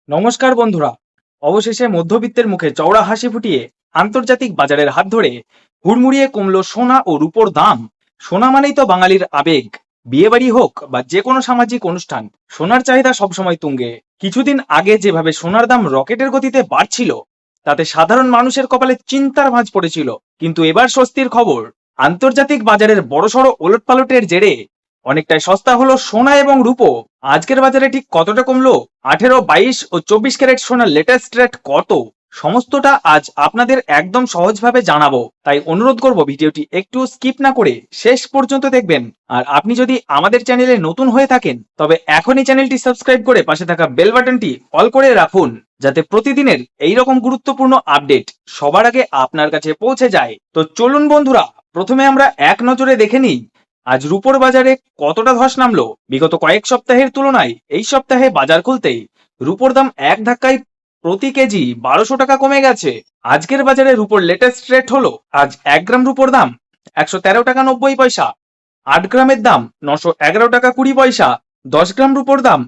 নমস্কার বন্ধুরা। অবশেষে মধ্যবিত্তের মুখে চওড়া হাসি ফুটিয়ে আন্তর্জাতিক বাজারের হাত ধরে হুড়মুড়িয়ে কমলো সোনা ও রূপোর দাম। সোনা মানেই তো বাঙালির আবেগ। বিয়েবাড়ি হোক বা যে কোনো সামাজিক অনুষ্ঠান, সোনার চাহিদা সবসময় তুঙ্গে। কিছুদিন আগে যেভাবে সোনার দাম রকেটের গতিতে বাড়ছিল, তাতে সাধারণ মানুষের কপালে চিন্তার ভাঁজ পড়েছিল। কিন্তু এবার স্বস্তির খবর, আন্তর্জাতিক বাজারের বড়সড় ওলটপালটের জেরে অনেকটাই সস্তা হলো সোনা এবং রূপো। আজকের বাজারে ঠিক কতটা কমলো, 18, 22 ও 24 ক্যারেট সোনার লেটেস্ট রেট কত, সমস্তটা আজ আপনাদের একদম সহজভাবে জানাবো। তাই অনুরোধ করব ভিডিওটি একটু স্কিপ না করে শেষ পর্যন্ত দেখবেন। আর আপনি যদি আমাদের চ্যানেলে নতুন হয়ে থাকেন, তবে এখনই চ্যানেলটি সাবস্ক্রাইব করে পাশে থাকা বেল বাটনটি অল করে রাখুন, যাতে প্রতিদিনের এইরকম গুরুত্বপূর্ণ আপডেট সবার আগে আপনার কাছে পৌঁছে যায়। তো চলুন বন্ধুরা, প্রথমে আমরা এক নজরে দেখে নিই আজ রূপোর বাজারে কতটা ধস নামলো। বিগত কয়েক সপ্তাহের তুলনায় এই সপ্তাহে বাজার খুলতেই রূপোর দাম এক ধাক্কায় প্রতি কেজি 1200 টাকা কমে গেছে। আজকের বাজারে রূপোর লেটেস্ট রেট হলো, আজ 1 গ্রাম রূপোর দাম 113 টাকা 90 পয়সা, 8 গ্রামের দাম 911 টাকা 20 পয়সা, 10 গ্রাম রূপোর দাম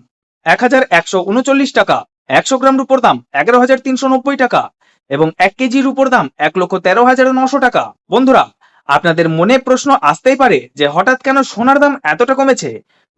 1139 টাকা, 100 গ্রাম রূপোর দাম 11,390 টাকা এবং 1 কেজি রূপোর দাম 1,13,900 টাকা। বন্ধুরা, আপনাদের মনে প্রশ্ন আসতেই পারে যে হঠাৎ কেন সোনার দাম এতটা কমেছে।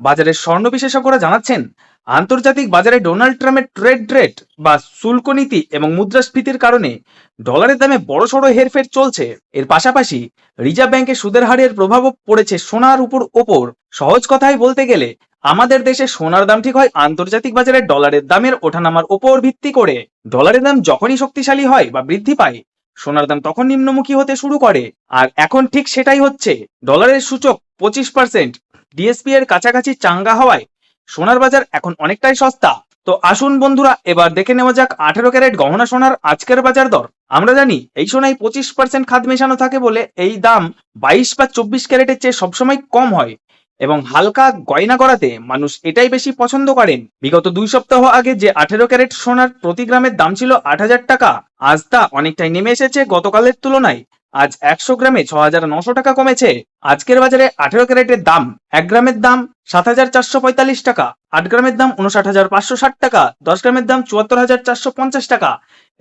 বাজারের স্বর্ণ বিশেষজ্ঞরা জানাচ্ছেন, আন্তর্জাতিক বাজারে ডোনাল্ড ট্রাম্পের ট্রেড রেট বা শুল্ক নীতি এবং মুদ্রাস্ফীতির কারণে ডলারের দামে বড়সড় হেরফের চলছে। এর পাশাপাশি রিজার্ভ ব্যাংকের সুদের হারের প্রভাবও পড়েছে সোনার ওপর। সহজ কথায় বলতে গেলে, আমাদের দেশে সোনার দাম ঠিক হয় আন্তর্জাতিক বাজারে ডলারের দামের ওঠানামার উপর ভিত্তি করে। ডলারের দাম যখনই শক্তিশালী হয় বা বৃদ্ধি পায়, সোনার দাম তখন নিম্নমুখী হতে শুরু করে। আর এখন ঠিক সেটাই হচ্ছে। ডলারের সূচক 25% ডিএসপি এর কাছাকাছি চাঙ্গা হওয়ায় সোনার বাজার এখন অনেকটাই সস্তা। তো আসুন বন্ধুরা, এবার দেখে নেওয়া যাক 18 ক্যারেট গহনা সোনার আজকের বাজার দর। আমরা জানি এই সোনায় 25% খাদ মেশানো থাকে বলে এই দাম 22 বা 24 ক্যারেটের চেয়ে সবসময় কম হয় এবং হালকা গয়না করাতে মানুষ এটাই বেশি পছন্দ করেন। বিগত 2 সপ্তাহ আগে যে 18 ক্যারেট সোনার প্রতি গ্রামের দাম ছিল 8,000 টাকা, আজ তা অনেকটাই নেমে এসেছে গতকালের তুলনায়। আজ 100 গ্রামে 6,900 টাকা কমেছে। আজকের বাজারে 18 ক্যারেটের দাম 1 গ্রামের দাম 7,445 টাকা, 8 গ্রামের দাম 59,560 টাকা, 10 গ্রামের দাম 74,450 টাকা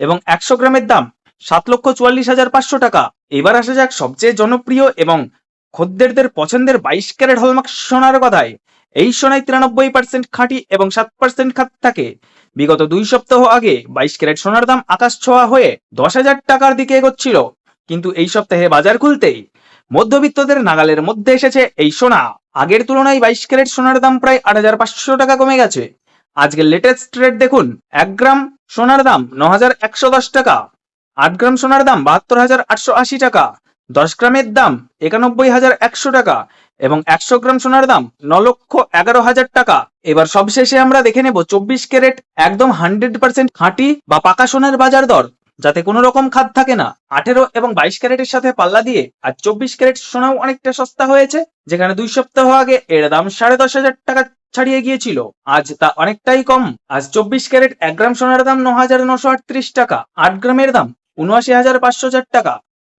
এবং 100 গ্রামের দাম 7,44,500 টাকা। এবার আসা যাক সবচেয়ে জনপ্রিয় এবং খদ্দেরদের পছন্দের 22 ক্যারেট হলমার্ক সোনার কথায়। এই সোনায় 93% খাঁটি এবং 7% খাদ থাকে। বিগত 2 সপ্তাহ আগে 22 ক্যারেট সোনার দাম আকাশ ছোঁয়া হয়ে 10,000 টাকার দিকে এগোচ্ছিল, কিন্তু এই সপ্তাহে বাজার খুলতেই মধ্যবিত্তদের নাগালের মধ্যে এসেছে এই সোনা। আগের তুলনায় 22 ক্যারেট সোনার দাম প্রায় 8,500 টাকা কমে গেছে। আজকের লেটেস্ট রেট দেখুন, 1 গ্রাম সোনার দাম 9,110 টাকা, 8 গ্রাম সোনার দাম 72,880 টাকা, 10 গ্রামের দাম 91,100 টাকা এবং 100 গ্রাম সোনার দাম 9,11,000 টাকা। এবার সবশেষে আমরা দেখে নেব 24 ক্যারেট একদম 100% খাঁটি বা পাকা সোনার বাজার দর, যাতে কোনো রকম খাদ থাকে না। 18 এবং 22 ক্যারেটের সাথে পাল্লা দিয়ে আর 24 ক্যারেট সোনাও অনেকটা সস্তা হয়েছে, যেখানে 2 সপ্তাহ আগে এর দাম 10,500 টাকা ছাড়িয়ে গিয়েছিল, আজ তা অনেকটাই কম। আজ 24 ক্যারেট 1 গ্রাম সোনার দাম 9,938 টাকা, 8 গ্রামের দাম 79,504 টাকা,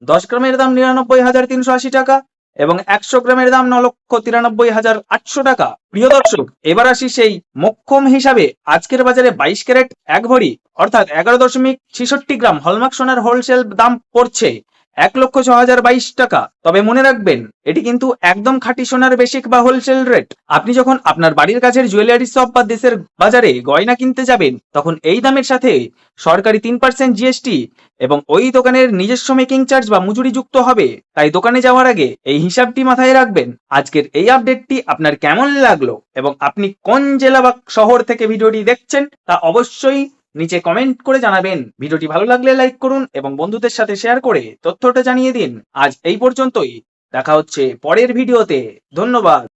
10 গ্রামের দাম 99,380 টাকা এবং 100 গ্রামের দাম 9,93,800 টাকা। প্রিয় দর্শক, এবার আসি সেই মোক্ষম হিসাবে। আজকের বাজারে 22 ক্যারেট 1 ভরি অর্থাৎ 11.66 গ্রাম হলমার্ক সোনার হোলসেল দাম পড়ছে 1,06,022 টাকা। তবে মনে রাখবেন, এটি কিন্তু একদম খাঁটি সোনার বেসিক বা হোলসেল রেট। আপনি যখন আপনার বাড়ির কাছের জুয়েলারি শপ বা দেশের বাজারে গয়না কিনতে যাবেন, তখন এই দামের সাথে সরকারি 3% জিএসটি এবং ওই দোকানের নিজস্ব মেকিং চার্জ বা মজুরি যুক্ত হবে। তাই দোকানে যাওয়ার আগে এই হিসাবটি মাথায় রাখবেন। আজকের এই আপডেটটি আপনার কেমন লাগলো এবং আপনি কোন জেলা বা শহর থেকে ভিডিওটি দেখছেন, তা অবশ্যই নিচে কমেন্ট করে জানাবেন। ভিডিওটি ভালো লাগলে লাইক করুন এবং বন্ধুদের সাথে শেয়ার করে তথ্যটা জানিয়ে দিন। আজ এই পর্যন্তই, দেখা হচ্ছে পরের ভিডিওতে। ধন্যবাদ।